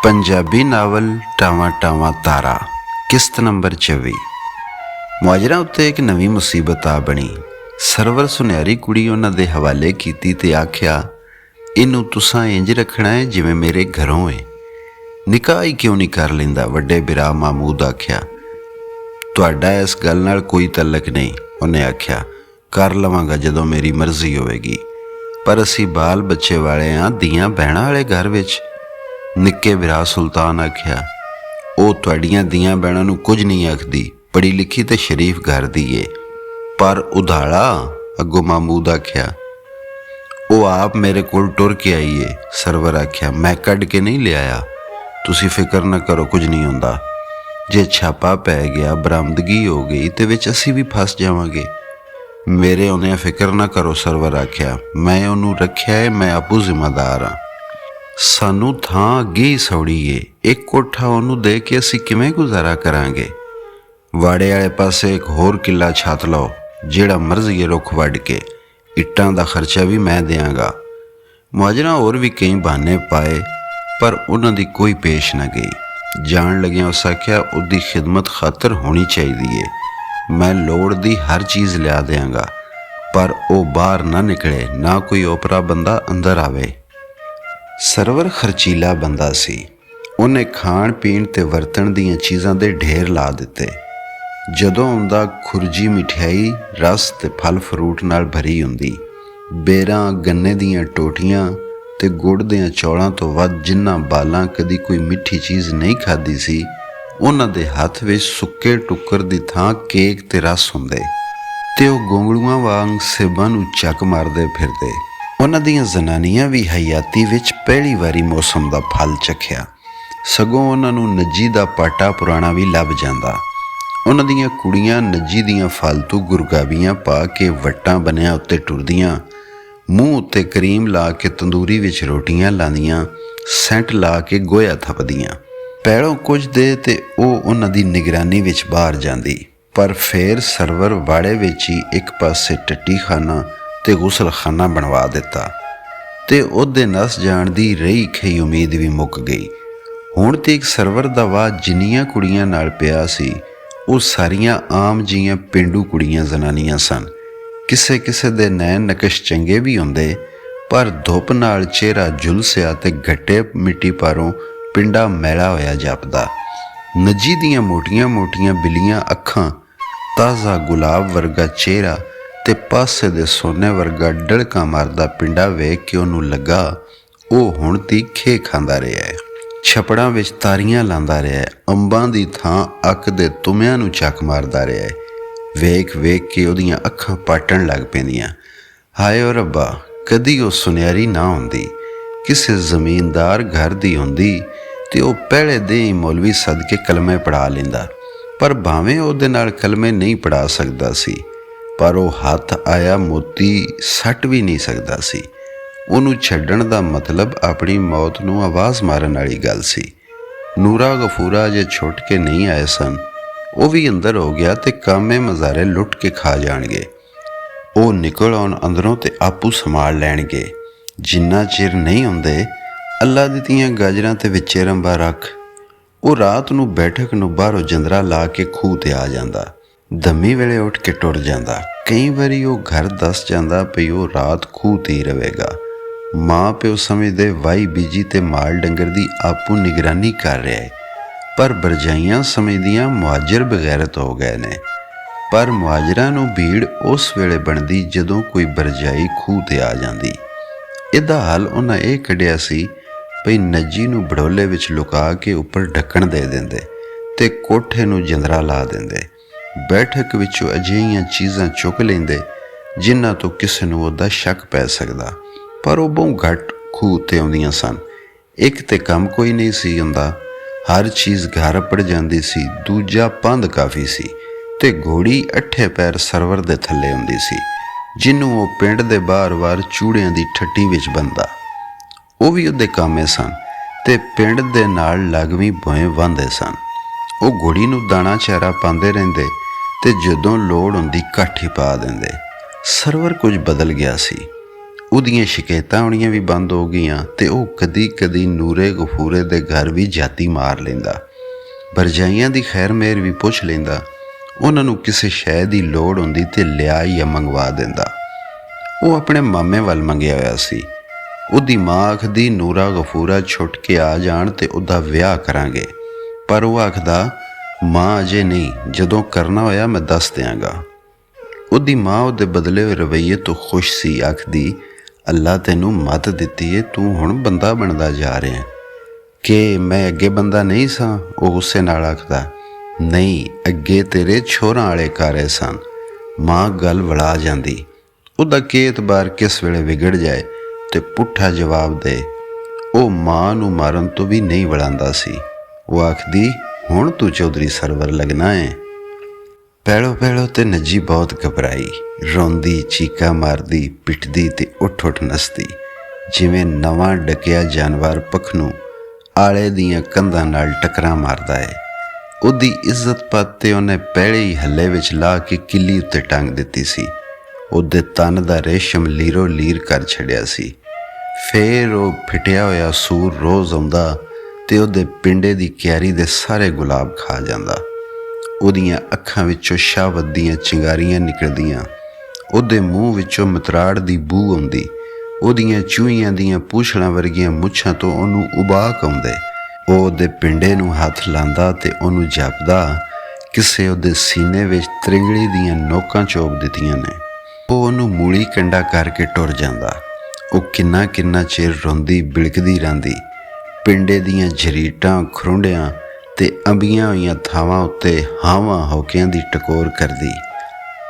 Punjabi novel ਟਾਵਾਂ ਟਾਵਾਂ ਤਾਰਾ, ਕਿਸ਼ਤ number 24। ਮੁਹਾਜਰਾਂ ਉੱਤੇ ਇੱਕ ਨਵੀਂ ਮੁਸੀਬਤ ਆ ਬਣੀ। ਸਰਵਰ ਸੁਨਿਆਰੀ ਕੁੜੀ ਉਹਨਾਂ ਦੇ ਹਵਾਲੇ ਕੀਤੀ ਤੇ ਆਖਿਆ, ਇਹਨੂੰ ਤੁਸਾਂ ਇੰਜ ਰੱਖਣਾ ਹੈ ਜਿਵੇਂ ਮੇਰੇ ਘਰੋਂ ਹੈ। ਨਿਕਾਹ ਹੀ ਕਿਉਂ ਨਹੀਂ ਕਰ ਲੈਂਦਾ? ਵੱਡੇ ਬਿਰਾ ਮਾਮੂਦ ਆਖਿਆ। ਤੁਹਾਡਾ ਇਸ ਗੱਲ ਨਾਲ ਕੋਈ ਤਲਕ ਨਹੀਂ, ਉਹਨੇ ਆਖਿਆ। ਕਰ ਲਵਾਂਗਾ ਜਦੋਂ ਮੇਰੀ ਮਰਜ਼ੀ ਹੋਵੇਗੀ, ਪਰ ਅਸੀਂ ਬਾਲ ਬੱਚੇ ਵਾਲੇ ਹਾਂ, ਧੀਆਂ ਭੈਣਾਂ ਵਾਲੇ ਘਰ ਵਿੱਚ। ਨਿੱਕੇ ਬਿਰਾ ਸੁਲਤਾਨ ਆਖਿਆ। ਉਹ ਤੁਹਾਡੀਆਂ ਧੀਆਂ ਭੈਣਾਂ ਨੂੰ ਕੁਝ ਨਹੀਂ ਆਖਦੀ, ਪੜ੍ਹੀ ਲਿਖੀ ਤੇ ਸ਼ਰੀਫ ਘਰ ਦੀ ਏ। ਪਰ ਉਧਾਲਾ, ਅੱਗੋਂ ਮਾਮੂਦ ਆਖਿਆ। ਉਹ ਆਪ ਮੇਰੇ ਕੋਲ ਟੁਰ ਕੇ ਆਈ ਏ। ਸਰਵਰ ਆਖਿਆ, ਮੈਂ ਕੱਢ ਕੇ ਨਹੀਂ ਲਿਆਇਆ। ਤੁਸੀਂ ਫਿਕਰ ਨਾ ਕਰੋ, ਕੁਝ ਨਹੀਂ ਹੁੰਦਾ। ਜੇ ਛਾਪਾ ਪੈ ਗਿਆ, ਬਰਾਮਦਗੀ ਹੋ ਗਈ ਤੇ ਵਿੱਚ ਅਸੀਂ ਵੀ ਫਸ ਜਾਵਾਂਗੇ। ਮੇਰੇ ਆਉਂਦਿਆਂ ਫਿਕਰ ਨਾ ਕਰੋ, ਸਰਵਰ ਆਖਿਆ। ਮੈਂ ਉਹਨੂੰ ਰੱਖਿਆ ਏ, ਮੈਂ ਆਪੂ ਜ਼ਿੰਮੇਦਾਰ ਹਾਂ। ਸਾਨੂੰ ਥਾਂ ਅੱਗੇ ਹੀ ਸੌੜੀ ਏ, ਇੱਕ ਕੋਠਾ ਉਹਨੂੰ ਦੇ ਕੇ ਅਸੀਂ ਕਿਵੇਂ ਗੁਜ਼ਾਰਾ ਕਰਾਂਗੇ? ਵਾੜੇ ਵਾਲੇ ਪਾਸੇ ਇੱਕ ਹੋਰ ਕਿੱਲਾ ਛੱਤ ਲਓ, ਜਿਹੜਾ ਮਰਜ਼ੀ ਰੁੱਖ ਵੱਢ ਕੇ। ਇੱਟਾਂ ਦਾ ਖਰਚਾ ਵੀ ਮੈਂ ਦਿਆਂਗਾ। ਮੁਹਾਜਰਾਂ ਹੋਰ ਵੀ ਕਈ ਬਹਾਨੇ ਪਾਏ, ਪਰ ਉਹਨਾਂ ਦੀ ਕੋਈ ਪੇਸ਼ ਨਾ ਗਈ। ਜਾਣ ਲੱਗਿਆਂ ਉਸ ਆਖਿਆ, ਉਹਦੀ ਖਿਦਮਤ ਖਾਤਰ ਹੋਣੀ ਚਾਹੀਦੀ ਏ। ਮੈਂ ਲੋੜ ਦੀ ਹਰ ਚੀਜ਼ ਲਿਆ ਦਿਆਂਗਾ, ਪਰ ਉਹ ਬਾਹਰ ਨਾ ਨਿਕਲੇ, ਨਾ ਕੋਈ ਓਪਰਾ ਬੰਦਾ ਅੰਦਰ ਆਵੇ। ਸਰਵਰ ਖਰਚੀਲਾ ਬੰਦਾ ਸੀ। ਉਹਨੇ ਖਾਣ ਪੀਣ ਤੇ ਵਰਤਣ ਦੀਆਂ ਚੀਜ਼ਾਂ ਦੇ ਢੇਰ ਲਾ ਦਿੱਤੇ। ਜਦੋਂ ਆਉਂਦਾ, ਖੁਰਜੀ ਮਿਠਾਈ, ਰਸ ਤੇ ਫਲ ਫਰੂਟ ਨਾਲ ਭਰੀ ਹੁੰਦੀ। ਬੇਰਾਂ, ਗੰਨੇ ਦੀਆਂ ਟੋਟੀਆਂ ਤੇ ਗੁੜ ਦਿਆਂ ਚੌਲਾਂ ਤੋਂ ਵੱਧ ਜਿਨ੍ਹਾਂ ਬਾਲਾਂ ਕਦੀ ਕੋਈ ਮਿੱਠੀ ਚੀਜ਼ ਨਹੀਂ ਖਾਧੀ ਸੀ, ਉਹਨਾਂ ਦੇ ਹੱਥ ਵਿੱਚ ਸੁੱਕੇ ਟੁੱਕਰ ਦੀ ਥਾਂ ਕੇਕ ਤੇ ਰਸ ਹੁੰਦੇ, ਤੇ ਉਹ ਗੋਂਗਲੂਆਂ ਵਾਂਗ ਸੇਬਾਂ ਨੂੰ ਚੱਕ ਮਾਰਦੇ ਫਿਰਦੇ। ਉਹਨਾਂ ਦੀਆਂ ਜ਼ਨਾਨੀਆਂ ਵੀ ਹਯਾਤੀ ਵਿੱਚ ਪਹਿਲੀ ਵਾਰੀ ਮੌਸਮ ਦਾ ਫਲ ਚੱਖਿਆ, ਸਗੋਂ ਉਹਨਾਂ ਨੂੰ ਨੱਜੀ ਦਾ ਪਾਟਾ ਪੁਰਾਣਾ ਵੀ ਲੱਭ ਜਾਂਦਾ। ਉਹਨਾਂ ਦੀਆਂ ਕੁੜੀਆਂ ਨੱਜੀ ਦੀਆਂ ਫਾਲਤੂ ਗੁਰਗਾਬੀਆਂ ਪਾ ਕੇ ਵੱਟਾਂ ਬੰਨਿਆਂ ਉੱਤੇ ਟੁਰਦੀਆਂ, ਮੂੰਹ ਉੱਤੇ ਕਰੀਮ ਲਾ ਕੇ ਤੰਦੂਰੀ ਵਿੱਚ ਰੋਟੀਆਂ ਲਾਉਂਦੀਆਂ, ਸੈਂਟ ਲਾ ਕੇ ਗੋਇਆ ਥੱਪਦੀਆਂ। ਪੈੜੋਂ ਕੁਝ ਦੇ ਤੇ ਉਹ ਉਹਨਾਂ ਦੀ ਨਿਗਰਾਨੀ ਵਿੱਚ ਬਾਹਰ ਜਾਂਦੀ। ਪਰ ਫੇਰ ਸਰਵਰ ਵਾੜੇ ਵਿੱਚ ਹੀ ਇੱਕ ਪਾਸੇ ਟੱਟੀ ਖਾਨਾ ਤੇ ਗੁਸਲਖਾਨਾ ਬਣਵਾ ਦਿੱਤਾ, ਤੇ ਉਹਦੇ ਨਸ ਜਾਣ ਦੀ ਰਹੀ ਖਈ ਉਮੀਦ ਵੀ ਮੁੱਕ ਗਈ। ਹੁਣ ਤੇ ਇੱਕ ਸਰਵਰ ਦਾ ਵਾਹ ਜਿੰਨੀਆਂ ਕੁੜੀਆਂ ਨਾਲ ਪਿਆ ਸੀ, ਉਹ ਸਾਰੀਆਂ ਆਮ ਜੀਆਂ ਪੇਂਡੂ ਕੁੜੀਆਂ ਜ਼ਨਾਨੀਆਂ ਸਨ। ਕਿਸੇ ਕਿਸੇ ਦੇ ਨੈਣ ਨਕਸ਼ ਚੰਗੇ ਵੀ ਹੁੰਦੇ, ਪਰ ਧੁੱਪ ਨਾਲ ਚਿਹਰਾ ਝੁਲਸਿਆ ਤੇ ਘੱਟੇ ਮਿੱਟੀ ਪਾਰੋਂ ਪਿੰਡਾ ਮੈਲਾ ਹੋਇਆ ਜਾਪਦਾ। ਨੱਜੀ ਦੀਆਂ ਮੋਟੀਆਂ ਮੋਟੀਆਂ ਬਿੱਲੀਆਂ ਅੱਖਾਂ, ਤਾਜ਼ਾ ਗੁਲਾਬ ਵਰਗਾ ਚਿਹਰਾ ਤੇ ਪਾਸੇ ਦੇ ਸੋਨੇ ਵਰਗਾ ਡੜਕਾ ਮਾਰਦਾ ਪਿੰਡਾ ਵੇਖ ਕੇ ਉਹਨੂੰ ਲੱਗਾ ਉਹ ਹੁਣ ਤੀਖੇ ਖਾਂਦਾ ਰਿਹਾ ਹੈ, ਛਪੜਾਂ ਵਿੱਚ ਤਾਰੀਆਂ ਲਾਉਂਦਾ ਰਿਹਾ ਹੈ, ਅੰਬਾਂ ਦੀ ਥਾਂ ਅੱਕ ਦੇ ਤੁਮਿਆਂ ਨੂੰ ਚੱਕ ਮਾਰਦਾ ਰਿਹਾ ਹੈ। ਵੇਖ ਵੇਖ ਕੇ ਉਹਦੀਆਂ ਅੱਖਾਂ ਪਾਟਣ ਲੱਗ ਪੈਂਦੀਆਂ। ਹਾਏ ਓ ਰੱਬਾ, ਕਦੀ ਉਹ ਸੁਨਿਆਰੀ ਨਾ ਹੁੰਦੀ, ਕਿਸੇ ਜ਼ਮੀਨਦਾਰ ਘਰ ਦੀ ਹੁੰਦੀ ਤੇ ਉਹ ਪਹਿਲੇ ਦੇ ਹੀ ਮੌਲਵੀ ਸਦਕੇ ਕਲਮੇ ਪੜ੍ਹਾ ਲੈਂਦਾ। ਪਰ ਭਾਵੇਂ ਉਹਦੇ ਨਾਲ ਕਲਮੇ ਨਹੀਂ ਪੜ੍ਹਾ ਸਕਦਾ ਸੀ, ਪਰ ਉਹ ਹੱਥ ਆਇਆ ਮੋਤੀ ਸੱਟ ਵੀ ਨਹੀਂ ਸਕਦਾ ਸੀ। ਉਹਨੂੰ ਛੱਡਣ ਦਾ ਮਤਲਬ ਆਪਣੀ ਮੌਤ ਨੂੰ ਆਵਾਜ਼ ਮਾਰਨ ਵਾਲੀ ਗੱਲ ਸੀ। ਨੂਰਾ ਗਫੂਰਾ ਜੇ ਛੁੱਟ ਕੇ ਨਹੀਂ ਆਏ ਸਨ, ਉਹ ਵੀ ਅੰਦਰ ਹੋ ਗਿਆ ਤੇ ਕਾਮੇ ਮਜ਼ਾਰੇ ਲੁੱਟ ਕੇ ਖਾ ਜਾਣਗੇ। ਉਹ ਨਿਕਲ ਆਉਣ ਅੰਦਰੋਂ ਤੇ ਆਪੂ ਸੰਭਾਲ ਲੈਣਗੇ। ਜਿੰਨਾ ਚਿਰ ਨਹੀਂ ਹੁੰਦੇ, ਅੱਲਾ ਦਿੱਤੀਆਂ ਗਾਜਰਾਂ ਤੇ ਵਿੱਚੇ ਰੰਬਾ ਰੱਖ। ਉਹ ਰਾਤ ਨੂੰ ਬੈਠਕ ਨੂੰ ਬਾਹਰੋਂ ਜੰਦਰਾ ਲਾ ਕੇ ਖੂਹ ਤੇ ਆ ਜਾਂਦਾ, ਦਮੀ ਵੇਲੇ ਉੱਠ ਕੇ ਟੁਰ ਜਾਂਦਾ। ਕਈ ਵਾਰੀ ਉਹ ਘਰ ਦੱਸ ਜਾਂਦਾ ਪਈ ਉਹ ਰਾਤ ਖੂਹ ਤੇ ਹੀ ਰਹੇਗਾ। ਮਾਂ ਪਿਓ ਸਮਝਦੇ ਵਾਈ ਬੀਜੀ ਤੇ ਮਾਲ ਡੰਗਰ ਦੀ ਆਪੂ ਨਿਗਰਾਨੀ ਕਰ ਰਿਹਾ ਹੈ, ਪਰ ਬਰਜਾਈਆਂ ਸਮਝਦੀਆਂ ਮੁਹਾਜਰ ਬਗੈਰਤ ਹੋ ਗਏ ਨੇ। ਪਰ ਮੁਹਾਜਰਾਂ ਨੂੰ ਭੀੜ ਉਸ ਵੇਲੇ ਬਣਦੀ ਜਦੋਂ ਕੋਈ ਬਰਜਾਈ ਖੂਹ ਤੇ ਆ ਜਾਂਦੀ। ਇਹਦਾ ਹੱਲ ਉਹਨਾਂ ਇਹ ਕੱਢਿਆ ਸੀ ਭਈ ਨੱਜੀ ਨੂੰ ਬੜੋਲੇ ਵਿੱਚ ਲੁਕਾ ਕੇ ਉੱਪਰ ਢੱਕਣ ਦੇ ਦਿੰਦੇ ਤੇ ਕੋਠੇ ਨੂੰ ਜੰਦਰਾ ਲਾ ਦਿੰਦੇ। ਬੈਠਕ ਵਿੱਚੋਂ ਅਜਿਹੀਆਂ ਚੀਜ਼ਾਂ ਚੁੱਕ ਲੈਂਦੇ ਜਿਨ੍ਹਾਂ ਤੋਂ ਕਿਸੇ ਨੂੰ ਉਹਦਾ ਸ਼ੱਕ ਪੈ ਸਕਦਾ, ਪਰ ਉਹ ਬਹੁਤ ਘੱਟ ਖੂਹ ਤੇ ਆਉਂਦੀਆਂ ਸਨ। ਇੱਕ ਤੇ ਕੰਮ ਕੋਈ ਨਹੀਂ ਸੀ ਹੁੰਦਾ, ਹਰ ਚੀਜ਼ ਘਰ ਪੜ ਜਾਂਦੀ ਸੀ। ਦੂਜਾ ਪੰਧ ਕਾਫੀ ਸੀ, ਤੇ ਘੋੜੀ 8 ਪੈਰ ਸਰਵਰ ਦੇ ਥੱਲੇ ਹੁੰਦੀ ਸੀ, ਜਿਹਨੂੰ ਉਹ ਪਿੰਡ ਦੇ ਬਾਰ-ਬਾਰ ਚੂੜਿਆਂ ਦੀ ਠੱਟੀ ਵਿੱਚ ਬੰਦਾ। ਉਹ ਵੀ ਉਹਦੇ ਕਾਮੇ ਸਨ ਤੇ ਪਿੰਡ ਦੇ ਨਾਲ ਲੱਗਵੀਂ ਭੋਏ ਵਾਹੁੰਦੇ ਸਨ। ਉਹ ਘੋੜੀ ਨੂੰ ਦਾਣਾ ਚਾਰਾ ਪਾਉਂਦੇ ਰਹਿੰਦੇ ਤੇ ਜਦੋਂ ਲੋੜ ਹੁੰਦੀ ਕਾਠੀ ਪਾ ਦਿੰਦੇ। ਸਰਵਰ ਕੁਝ ਬਦਲ ਗਿਆ ਸੀ। ਉਹਦੀਆਂ ਸ਼ਿਕਾਇਤਾਂ ਆਉਣੀਆਂ ਵੀ ਬੰਦ ਹੋ ਗਈਆਂ ਤੇ ਉਹ ਕਦੀ ਕਦੀ ਨੂਰੇ ਗਫੂਰੇ ਦੇ ਘਰ ਵੀ ਜਾਤੀ ਮਾਰ ਲੈਂਦਾ। ਭਰਜਾਈਆਂ ਦੀ ਖੈਰ ਮੇਰ ਵੀ ਪੁੱਛ ਲੈਂਦਾ। ਉਹਨਾਂ ਨੂੰ ਕਿਸੇ ਸ਼ੈ ਦੀ ਲੋੜ ਹੁੰਦੀ ਤੇ ਲਿਆ ਜਾਂ ਮੰਗਵਾ ਦਿੰਦਾ। ਉਹ ਆਪਣੇ ਮਾਮੇ ਵੱਲ ਮੰਗਿਆ ਹੋਇਆ ਸੀ। ਉਹਦੀ ਮਾਂ ਆਖਦੀ ਨੂਰਾ ਗਫੂਰਾ ਛੁੱਟ ਕੇ ਆ ਜਾਣ ਤੇ ਉਹਦਾ ਵਿਆਹ ਕਰਾਂਗੇ, ਪਰ ਉਹ ਆਖਦਾ ਮਾਂ ਅਜੇ ਨਹੀਂ, ਜਦੋਂ ਕਰਨਾ ਹੋਇਆ ਮੈਂ ਦੱਸ ਦਿਆਂਗਾ। ਉਹਦੀ ਮਾਂ ਉਹਦੇ ਬਦਲੇ ਹੋਏ ਰਵੱਈਏ ਤੋਂ ਖੁਸ਼ ਸੀ। ਆਖਦੀ ਅੱਲਾ ਤੈਨੂੰ ਮੱਤ ਦਿੱਤੀ ਏ, ਤੂੰ ਹੁਣ ਬੰਦਾ ਬਣਦਾ ਜਾ ਰਿਹਾ। ਕਿ ਮੈਂ ਅੱਗੇ ਬੰਦਾ ਨਹੀਂ ਸਾਂ? ਉਹ ਗੁੱਸੇ ਨਾਲ ਆਖਦਾ ਨਹੀਂ, ਅੱਗੇ ਤੇਰੇ ਛੋਹਰਾਂ ਵਾਲੇ ਕਾਰੇ ਸਨ। ਮਾਂ ਗੱਲ ਵੜਾ ਜਾਂਦੀ। ਉਹਦਾ ਕੀ ਇਤਬਾਰ ਕਿਸ ਵੇਲੇ ਵਿਗੜ ਜਾਏ ਤੇ ਪੁੱਠਾ ਜਵਾਬ ਦੇ। ਉਹ ਮਾਂ ਨੂੰ ਮਾਰਨ ਤੋਂ ਵੀ ਨਹੀਂ ਵੜਾਂਦਾ ਸੀ। ਉਹ ਆਖਦੀ ਹੁਣ ਤੂੰ ਚੌਧਰੀ ਸਰਵਰ ਲੱਗਣਾ ਹੈ। ਪਹਿਲੋਂ ਪਹਿਲੋਂ ਤੇ ਨੱਜੀ ਬਹੁਤ ਘਬਰਾਈ, ਰੋਂਦੀ, ਚੀਕਾਂ ਮਾਰਦੀ, ਪਿੱਟਦੀ ਤੇ ਉੱਠ ਉੱਠ ਨੱਸਦੀ, ਜਿਵੇਂ ਨਵਾਂ ਡਕਿਆ ਜਾਨਵਰ ਪੱਖ ਆਲੇ ਦੀਆਂ ਕੰਧਾਂ ਨਾਲ ਟਕਰਾਂ ਮਾਰਦਾ ਹੈ। ਉਹਦੀ ਇੱਜ਼ਤ ਪੱਤ ਤੇ ਉਹਨੇ ਪਹਿਲੇ ਹੀ ਹੱਲੇ ਵਿੱਚ ਲਾ ਕੇ ਕਿੱਲੀ ਉੱਤੇ ਟੰਗ ਦਿੱਤੀ ਸੀ। ਉਹਦੇ ਤਨ ਦਾ ਰੇਸ਼ਮ ਲੀਰੋ ਲੀਰ ਕਰ ਛੱਡਿਆ ਸੀ। ਫੇਰ ਉਹ ਫਿਟਿਆ ਹੋਇਆ ਸੂਰ ਰੋਜ਼ ਆਉਂਦਾ ਤੇ ਉਹਦੇ ਪਿੰਡੇ ਦੀ ਕਿਆਰੀ ਦੇ ਸਾਰੇ ਗੁਲਾਬ ਖਾ ਜਾਂਦਾ। ਉਹਦੀਆਂ ਅੱਖਾਂ ਵਿੱਚੋਂ ਸ਼ਾਹਵਤ ਦੀਆਂ ਚਿੰਗਾਰੀਆਂ ਨਿਕਲਦੀਆਂ, ਉਹਦੇ ਮੂੰਹ ਵਿੱਚੋਂ ਮਤਰਾੜ ਦੀ ਬੂ ਆਉਂਦੀ, ਉਹਦੀਆਂ ਚੂਹੀਆਂ ਦੀਆਂ ਪੂਛਲਾਂ ਵਰਗੀਆਂ ਮੁੱਛਾਂ ਤੋਂ ਉਹਨੂੰ ਉਬਾਕ ਆਉਂਦੇ। ਉਹ ਉਹਦੇ ਪਿੰਡੇ ਨੂੰ ਹੱਥ ਲਾਂਦਾ ਤੇ ਉਹਨੂੰ ਜਾਪਦਾ ਕਿਸੇ ਉਹਦੇ ਸੀਨੇ ਵਿੱਚ ਤ੍ਰਿੰਗੜੀ ਦੀਆਂ ਨੋਕਾਂ ਚੋਬ ਦਿੱਤੀਆਂ ਨੇ। ਉਹ ਉਹਨੂੰ ਮੂਲੀ ਕੰਡਾ ਕਰਕੇ ਟੁਰ ਜਾਂਦਾ। ਉਹ ਕਿੰਨਾ ਕਿੰਨਾ ਚਿਰ ਰੋਂਦੀ ਬਿਲਕਦੀ ਰਹਿੰਦੀ, ਪਿੰਡੇ ਦੀਆਂ ਝਰੀਟਾਂ, ਖਰੁੰਡਿਆਂ ਤੇ ਅੰਬੀਆਂ ਹੋਈਆਂ ਥਾਵਾਂ ਉੱਤੇ ਹਾਵਾਂ ਹੌਕਿਆਂ ਦੀ ਟਕੋਰ ਕਰਦੀ,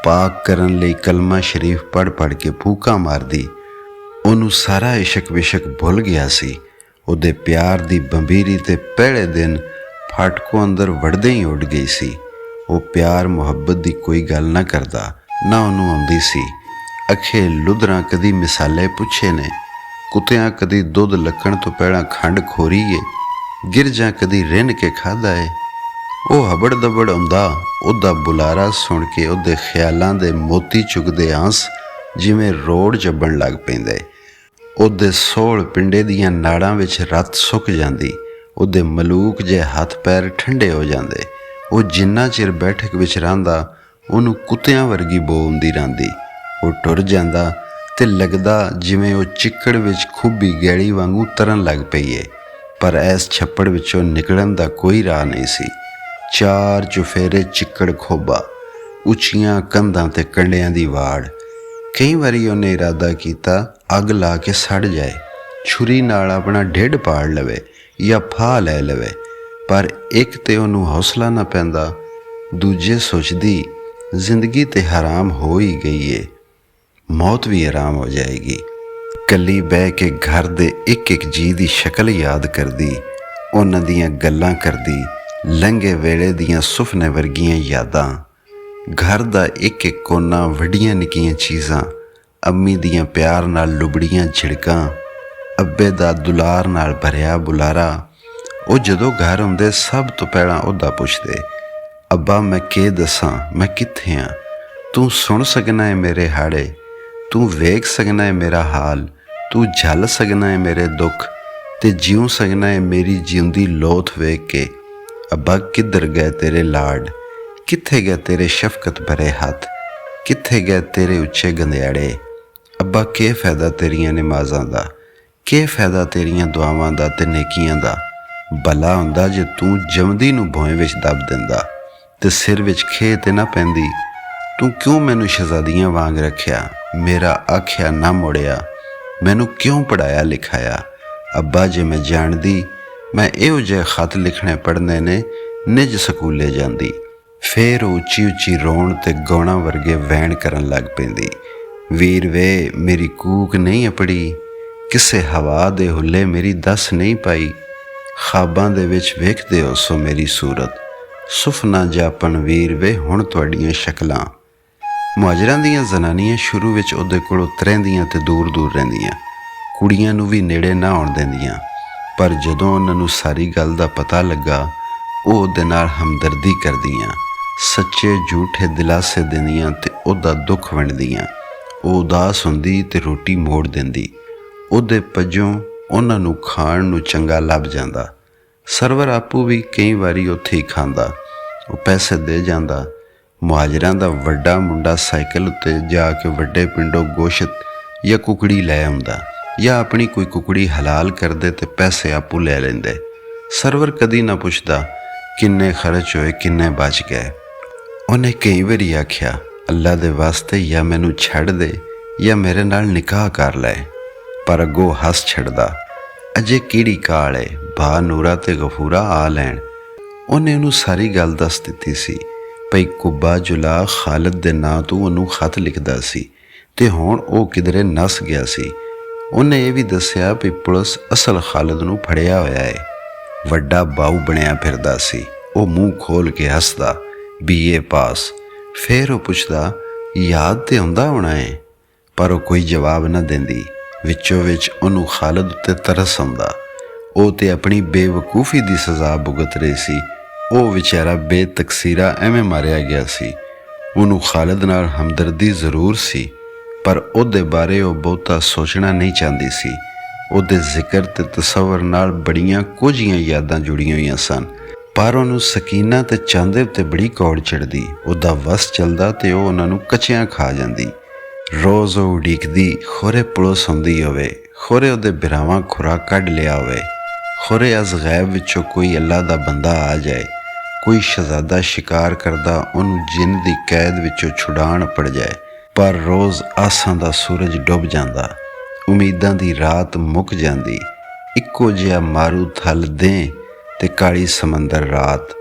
ਪਾਕ ਕਰਨ ਲਈ ਕਲਮਾ ਸ਼ਰੀਫ ਪੜ੍ਹ ਪੜ੍ਹ ਕੇ ਫੂਕਾਂ ਮਾਰਦੀ। ਉਹਨੂੰ ਸਾਰਾ ਇਸ਼ਕ ਵਿਸ਼ਕ ਭੁੱਲ ਗਿਆ ਸੀ। ਉਹਦੇ ਪਿਆਰ ਦੀ ਬੰਬੀਰੀ ਤੇ ਪਹਿਲੇ ਦਿਨ ਫਾਟਕੋਂ ਅੰਦਰ ਵੜਦੇ ਹੀ ਉੱਡ ਗਈ ਸੀ। ਉਹ ਪਿਆਰ ਮੁਹੱਬਤ ਦੀ ਕੋਈ ਗੱਲ ਨਾ ਕਰਦਾ, ਨਾ ਉਹਨੂੰ ਆਉਂਦੀ ਸੀ। ਅਖੇ ਲੁਧਰਾਂ ਕਦੀ ਮਿਸਾਲੇ ਪੁੱਛੇ ਨੇ, ਕੁੱਤਿਆਂ ਕਦੀ ਦੁੱਧ ਲੱਕਣ ਤੋਂ ਪਹਿਲਾਂ ਖੰਡ ਖੋਰੀ ਏ, ਗਿਰਜਾਂ ਕਦੀ ਰਿੰਨ ਕੇ ਖਾਧਾ ਏ। ਉਹ ਹਬੜ ਦਬੜ ਆਉਂਦਾ, ਉਹਦਾ ਬੁਲਾਰਾ ਸੁਣ ਕੇ ਉਹਦੇ ਖਿਆਲਾਂ ਦੇ ਮੋਤੀ ਚੁਗਦੇ ਆਂਸ ਜਿਵੇਂ ਰੋੜ ਚੱਬਣ ਲੱਗ ਪੈਂਦੇ। ਉਹਦੇ ਸੋਲ ਪਿੰਡੇ ਦੀਆਂ ਨਾੜਾਂ ਵਿੱਚ ਰੱਤ ਸੁੱਕ ਜਾਂਦੀ, ਉਹਦੇ ਮਲੂਕ ਜਿਹੇ ਹੱਥ ਪੈਰ ਠੰਡੇ ਹੋ ਜਾਂਦੇ। ਉਹ ਜਿੰਨਾ ਚਿਰ ਬੈਠਕ ਵਿੱਚ ਰਹਿੰਦਾ ਉਹਨੂੰ ਕੁੱਤਿਆਂ ਵਰਗੀ ਬੋ ਆਉਂਦੀ ਰਹਿੰਦੀ। ਉਹ ਟੁਰ ਜਾਂਦਾ ਤੇ ਲੱਗਦਾ ਜਿਵੇਂ ਉਹ ਚਿੱਕੜ ਵਿੱਚ ਖੁੱਬੀ ਗੈਲੀ ਵਾਂਗੂ ਤਰਨ ਲੱਗ ਪਈ ਏ, ਪਰ ਇਸ ਛੱਪੜ ਵਿੱਚੋਂ ਨਿਕਲਣ ਦਾ ਕੋਈ ਰਾਹ ਨਹੀਂ ਸੀ। ਚਾਰ ਚੁਫੇਰੇ ਚਿੱਕੜ ਖੋਬਾ, ਉੱਚੀਆਂ ਕੰਧਾਂ ਤੇ ਕੰਡਿਆਂ ਦੀ ਵਾੜ। ਕਈ ਵਾਰੀ ਉਹਨੇ ਇਰਾਦਾ ਕੀਤਾ ਅੱਗ ਲਾ ਕੇ ਸੜ ਜਾਏ, ਛੁਰੀ ਨਾਲ ਆਪਣਾ ਢਿੱਡ ਪਾੜ ਲਵੇ ਜਾਂ ਫਾਹ ਲੈ ਲਵੇ, ਪਰ ਇੱਕ ਤੇ ਉਹਨੂੰ ਹੌਸਲਾ ਨਾ ਪੈਂਦਾ, ਦੂਜੇ ਸੋਚਦੀ ਜ਼ਿੰਦਗੀ ਤੇ ਹਰਾਮ ਹੋ ਹੀ ਗਈ ਏ, ਮੌਤ ਵੀ ਆਰਾਮ ਹੋ ਜਾਏਗੀ। ਇਕੱਲੀ ਬਹਿ ਕੇ ਘਰ ਦੇ ਇੱਕ ਇੱਕ ਜੀਅ ਦੀ ਸ਼ਕਲ ਯਾਦ ਕਰਦੀ, ਉਹਨਾਂ ਦੀਆਂ ਗੱਲਾਂ ਕਰਦੀ, ਲੰਘੇ ਵੇਲੇ ਦੀਆਂ ਸੁਫਨੇ ਵਰਗੀਆਂ ਯਾਦਾਂ। ਘਰ ਦਾ ਇੱਕ ਇੱਕ ਕੋਨਾ, ਵੱਡੀਆਂ ਨਿੱਕੀਆਂ ਚੀਜ਼ਾਂ, ਅੰਮੀ ਦੀਆਂ ਪਿਆਰ ਨਾਲ ਲੁਬੜੀਆਂ ਝਿੜਕਾਂ, ਅੱਬੇ ਦਾ ਦੁਲਾਰ ਨਾਲ ਭਰਿਆ ਬੁਲਾਰਾ। ਉਹ ਜਦੋਂ ਘਰ ਆਉਂਦੇ ਸਭ ਤੋਂ ਪਹਿਲਾਂ ਉਹਦਾ ਪੁੱਛਦੇ, ਅੱਬਾ ਮੈਂ ਕੀ ਦੱਸਾਂ, ਮੈਂ ਕਿੱਥੇ ਹਾਂ? ਤੂੰ ਸੁਣ ਸਕਣਾ ਹੈ ਮੇਰੇ ਹਾੜੇ, ਤੂੰ ਵੇਖ ਸਕਣਾ ਹੈ ਮੇਰਾ ਹਾਲ, ਤੂੰ ਝੱਲ ਸਕਣਾ ਹੈ ਮੇਰੇ ਦੁੱਖ ਤੇ ਜਿਉਂ ਸਕਣਾ ਹੈ ਮੇਰੀ ਜਿਉਂਦੀ ਲੋਥ ਵੇਖ ਕੇ। ਅੱਬਾ ਕਿੱਧਰ ਗਏ ਤੇਰੇ ਲਾਡ, ਕਿੱਥੇ ਗਏ ਤੇਰੇ ਸ਼ਫਕਤ ਭਰੇ ਹੱਥ, ਕਿੱਥੇ ਗਏ ਤੇਰੇ ਉੱਚੇ ਗੰਧਿਆੜੇ? ਅੱਬਾ ਕੀ ਫਾਇਦਾ ਤੇਰੀਆਂ ਨਮਾਜ਼ਾਂ ਦਾ, ਕੀ ਫਾਇਦਾ ਤੇਰੀਆਂ ਦੁਆਵਾਂ ਦਾ ਤੇ ਨੇਕੀਆਂ ਦਾ? ਭਲਾ ਹੁੰਦਾ ਜੇ ਤੂੰ ਜਮਦੀ ਨੂੰ ਭੋਏ ਵਿੱਚ ਦੱਬ ਦਿੰਦਾ ਤੇ ਸਿਰ ਵਿੱਚ ਖੇ ਤੇ ਨਾ ਪੈਂਦੀ। ਤੂੰ ਕਿਉਂ ਮੈਨੂੰ ਸ਼ਹਿਜ਼ਾਦੀਆਂ ਵਾਂਗ ਰੱਖਿਆ, ਮੇਰਾ ਆਖਿਆ ਨਾ ਮੁੜਿਆ, ਮੈਨੂੰ ਕਿਉਂ ਪੜ੍ਹਾਇਆ ਲਿਖਾਇਆ? ਅੱਬਾ ਜੇ ਮੈਂ ਜਾਣਦੀ ਮੈਂ ਇਹੋ ਜਿਹੇ ਖਤ ਲਿਖਣੇ ਪੜ੍ਹਨੇ ਨੇ, ਨਿੱਜ ਸਕੂਲੇ ਜਾਂਦੀ। ਫੇਰ ਉੱਚੀ ਉੱਚੀ ਰੋਣ ਤੇ ਗਾਉਣਾ ਵਰਗੇ ਵੈਣ ਕਰਨ ਲੱਗ ਪੈਂਦੀ। ਵੀਰ ਵੇ ਮੇਰੀ ਕੂਕ ਨਹੀਂ ਅਪੜੀ, ਕਿਸੇ ਹਵਾ ਦੇ ਹੁੱਲੇ ਮੇਰੀ ਦੱਸ ਨਹੀਂ ਪਾਈ। ਖਾਬਾਂ ਦੇ ਵਿੱਚ ਵੇਖਦੇ ਹੋ ਸੋ ਮੇਰੀ ਸੂਰਤ, ਸੁਫਨਾ ਜਾਪਣ ਵੀਰ ਵੇ ਹੁਣ ਤੁਹਾਡੀਆਂ ਸ਼ਕਲਾਂ। ਮੁਹਾਜਰਾਂ ਦੀਆਂ ਜ਼ਨਾਨੀਆਂ ਸ਼ੁਰੂ ਵਿੱਚ ਉਹਦੇ ਕੋਲੋਂ ਤਰਹਿੰਦੀਆਂ ਤੇ ਦੂਰ ਦੂਰ ਰਹਿੰਦੀਆਂ, ਕੁੜੀਆਂ ਨੂੰ ਵੀ ਨੇੜੇ ਨਾ ਆਉਣ ਦਿੰਦੀਆਂ, ਪਰ ਜਦੋਂ ਉਹਨਾਂ ਨੂੰ ਸਾਰੀ ਗੱਲ ਦਾ ਪਤਾ ਲੱਗਾ ਉਹ ਉਹਦੇ ਨਾਲ ਹਮਦਰਦੀ ਕਰਦੀਆਂ, ਸੱਚੇ ਝੂਠੇ ਦਿਲਾਸੇ ਦਿੰਦੀਆਂ ਤੇ ਉਹਦਾ ਦੁੱਖ ਵੰਡਦੀਆਂ। ਉਹ ਉਦਾਸ ਹੁੰਦੀ ਤੇ ਰੋਟੀ ਮੋੜ ਦਿੰਦੀ। ਉਹਦੇ ਪੱਜੋਂ ਉਹਨਾਂ ਨੂੰ ਖਾਣ ਨੂੰ ਚੰਗਾ ਲੱਭ ਜਾਂਦਾ। ਸਰਵਰ ਆਪੂ ਵੀ ਕਈ ਵਾਰੀ ਉੱਥੇ ਹੀ ਖਾਂਦਾ। ਉਹ ਪੈਸੇ ਦੇ ਜਾਂਦਾ। ਮੁਹਾਜਰਾਂ ਦਾ ਵੱਡਾ ਮੁੰਡਾ ਸਾਈਕਲ ਉੱਤੇ ਜਾ ਕੇ ਵੱਡੇ ਪਿੰਡੋਂ ਗੋਸ਼ਤ ਜਾਂ ਕੁਕੜੀ ਲੈ ਆਉਂਦਾ, ਜਾਂ ਆਪਣੀ ਕੋਈ ਕੁਕੜੀ ਹਲਾਲ ਕਰਦੇ ਤੇ ਪੈਸੇ ਆਪੂ ਲੈ ਲੈਂਦੇ। ਸਰਵਰ ਕਦੀ ਨਾ ਪੁੱਛਦਾ ਕਿੰਨੇ ਖਰਚ ਹੋਏ, ਕਿੰਨੇ ਬਚ ਗਏ। ਉਹਨੇ ਕਈ ਵਾਰੀ ਆਖਿਆ, ਅੱਲਾ ਦੇ ਵਾਸਤੇ ਜਾਂ ਮੈਨੂੰ ਛੱਡ ਦੇ ਜਾਂ ਮੇਰੇ ਨਾਲ ਨਿਕਾਹ ਕਰ ਲੈ, ਪਰ ਅੱਗੋਂ ਹੱਸ ਛੱਡਦਾ, ਅਜੇ ਕਿਹੜੀ ਕਾਲ ਏ, ਭਾ ਨੂਰਾ ਤੇ ਗਫੂਰਾ ਆ ਲੈਣ। ਉਹਨੇ ਉਹਨੂੰ ਸਾਰੀ ਗੱਲ ਦੱਸ ਦਿੱਤੀ ਸੀ। ਭਈ ਕੁੱਬਾ ਜੁਲਾ ਖਾਲਦ ਦੇ ਨਾਂ ਤੋਂ ਉਹਨੂੰ ਖਤ ਲਿਖਦਾ ਸੀ ਤੇ ਹੁਣ ਉਹ ਕਿਧਰੇ ਨੱਸ ਗਿਆ ਸੀ। ਉਹਨੇ ਇਹ ਵੀ ਦੱਸਿਆ ਵੀ ਪੁਲਿਸ ਅਸਲ ਖਾਲਦ ਨੂੰ ਫੜਿਆ ਹੋਇਆ ਏ। ਵੱਡਾ ਬਾਊ ਬਣਿਆ ਫਿਰਦਾ ਸੀ। ਉਹ ਮੂੰਹ ਖੋਲ ਕੇ ਹੱਸਦਾ, BA ਪਾਸ। ਫਿਰ ਉਹ ਪੁੱਛਦਾ, ਯਾਦ ਤੇ ਆਉਂਦਾ ਹੋਣਾ ਏ, ਪਰ ਉਹ ਕੋਈ ਜਵਾਬ ਨਾ ਦਿੰਦੀ। ਵਿੱਚੋਂ ਵਿੱਚ ਉਹਨੂੰ ਖਾਲਦ ਉੱਤੇ ਤਰਸ ਆਉਂਦਾ। ਉਹ ਤੇ ਆਪਣੀ ਬੇਵਕੂਫੀ ਦੀ ਸਜ਼ਾ ਭੁਗਤ ਰਹੀ ਸੀ। ਉਹ ਵਿਚਾਰਾ ਬੇਤਕਸੀਰਾ ਐਵੇਂ ਮਾਰਿਆ ਗਿਆ ਸੀ। ਉਹਨੂੰ ਖਾਲਦ ਨਾਲ ਹਮਦਰਦੀ ਜ਼ਰੂਰ ਸੀ, ਪਰ ਉਹਦੇ ਬਾਰੇ ਉਹ ਬਹੁਤਾ ਸੋਚਣਾ ਨਹੀਂ ਚਾਹੁੰਦੀ ਸੀ। ਉਹਦੇ ਜ਼ਿਕਰ ਤੇ ਤਸੱਵਰ ਨਾਲ ਬੜੀਆਂ ਕੁਝੀਆਂ ਯਾਦਾਂ ਜੁੜੀਆਂ ਹੋਈਆਂ ਸਨ, ਪਰ ਉਹਨੂੰ ਸਕੀਨਾ ਤੇ ਚਾਂਦੇ ਉੱਤੇ ਬੜੀ ਕੌੜ ਚੜ੍ਹਦੀ। ਉਹਦਾ ਵਸ ਚੱਲਦਾ ਤੇ ਉਹ ਉਹਨਾਂ ਨੂੰ ਕੱਚਿਆਂ ਖਾ ਜਾਂਦੀ। ਰੋਜ਼ ਉਹ ਉਡੀਕਦੀ, ਖੋਰੇ ਪੁਲਿਸ ਹੁੰਦੀ ਹੋਵੇ, ਖੋਰੇ ਉਹਦੇ ਬਿਰਾਵਾਂ ਖੁਰਾਕ ਕੱਢ ਲਿਆ ਹੋਵੇ, ਖੋਰੇ ਅਜ਼ ਗੈਬ ਵਿੱਚੋਂ ਕੋਈ ਅੱਲਾ ਦਾ ਬੰਦਾ ਆ ਜਾਏ, ਕੋਈ ਸ਼ਹਜ਼ਾਦਾ ਸ਼ਿਕਾਰ ਕਰਦਾ ਉਹਨੂੰ ਜਿੰਨ ਦੀ ਕੈਦ ਵਿੱਚੋਂ ਛੁਡਾਣ ਪੜ ਜਾਏ। ਪਰ ਰੋਜ਼ ਆਸਾਂ ਦਾ ਸੂਰਜ ਡੁੱਬ ਜਾਂਦਾ, ਉਮੀਦਾਂ ਦੀ ਰਾਤ ਮੁੱਕ ਜਾਂਦੀ। ਇੱਕੋ ਜਿਹਾ ਮਾਰੂ ਥਲ ਦੇ ਤੇ ਕਾਲੀ ਸਮੁੰਦਰ ਰਾਤ,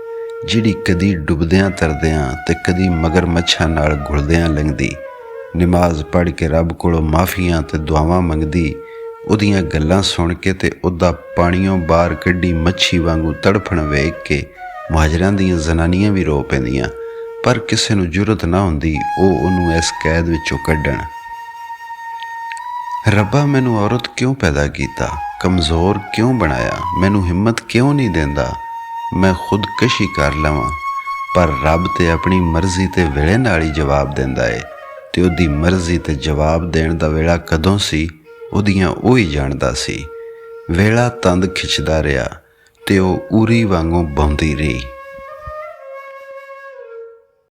ਜਿਹੜੀ ਕਦੀ ਡੁੱਬਦਿਆਂ ਤਰਦਿਆਂ ਤੇ ਕਦੀ ਮਗਰਮੱਛਾਂ ਨਾਲ ਘੁਲਦਿਆਂ ਲੰਘਦੀ। ਨਮਾਜ਼ ਪੜ੍ਹ ਕੇ ਰੱਬ ਕੋਲੋਂ ਮਾਫੀਆਂ ਤੇ ਦੁਆਵਾਂ ਮੰਗਦੀ। ਉਹਦੀਆਂ ਗੱਲਾਂ ਸੁਣ ਕੇ ਤੇ ਉਹਦਾ ਪਾਣੀਓਂ ਬਾਹਰ ਕੱਢੀ ਮੱਛੀ ਵਾਂਗੂ ਤੜਫਣ ਵੇਖ ਕੇ ਮੁਹਾਜਰਾਂ ਦੀਆਂ ਜ਼ਨਾਨੀਆਂ ਵੀ ਰੋ ਪੈਂਦੀਆਂ, ਪਰ ਕਿਸੇ ਨੂੰ ਜੁਰਤ ਨਾ ਹੁੰਦੀ ਉਹ ਉਹਨੂੰ ਇਸ ਕੈਦ ਵਿੱਚੋਂ ਕੱਢਣ। ਰੱਬਾ, ਮੈਨੂੰ ਔਰਤ ਕਿਉਂ ਪੈਦਾ ਕੀਤਾ, ਕਮਜ਼ੋਰ ਕਿਉਂ ਬਣਾਇਆ, ਮੈਨੂੰ ਹਿੰਮਤ ਕਿਉਂ ਨਹੀਂ ਦਿੰਦਾ ਮੈਂ ਖੁਦਕਸ਼ੀ ਕਰ ਲਵਾਂ। ਪਰ ਰੱਬ ਤੇ ਆਪਣੀ ਮਰਜ਼ੀ ਤੇ ਵੇਲੇ ਨਾਲ ਹੀ ਜਵਾਬ ਦਿੰਦਾ ਏ, ਤੇ ਉਹਦੀ ਮਰਜ਼ੀ ਤੇ ਜਵਾਬ ਦੇਣ ਦਾ ਵੇਲਾ ਕਦੋਂ ਸੀ ਉਹਦੀਆਂ ਉਹ ਹੀ ਜਾਣਦਾ ਸੀ। ਵੇਲਾ ਤੰਦ ਖਿੱਚਦਾ ਰਿਹਾ ਤੇ ਉਹ ਉਰੀ ਵਾਂਗੂ ਬੌਂਦੀ ਰਹੀ।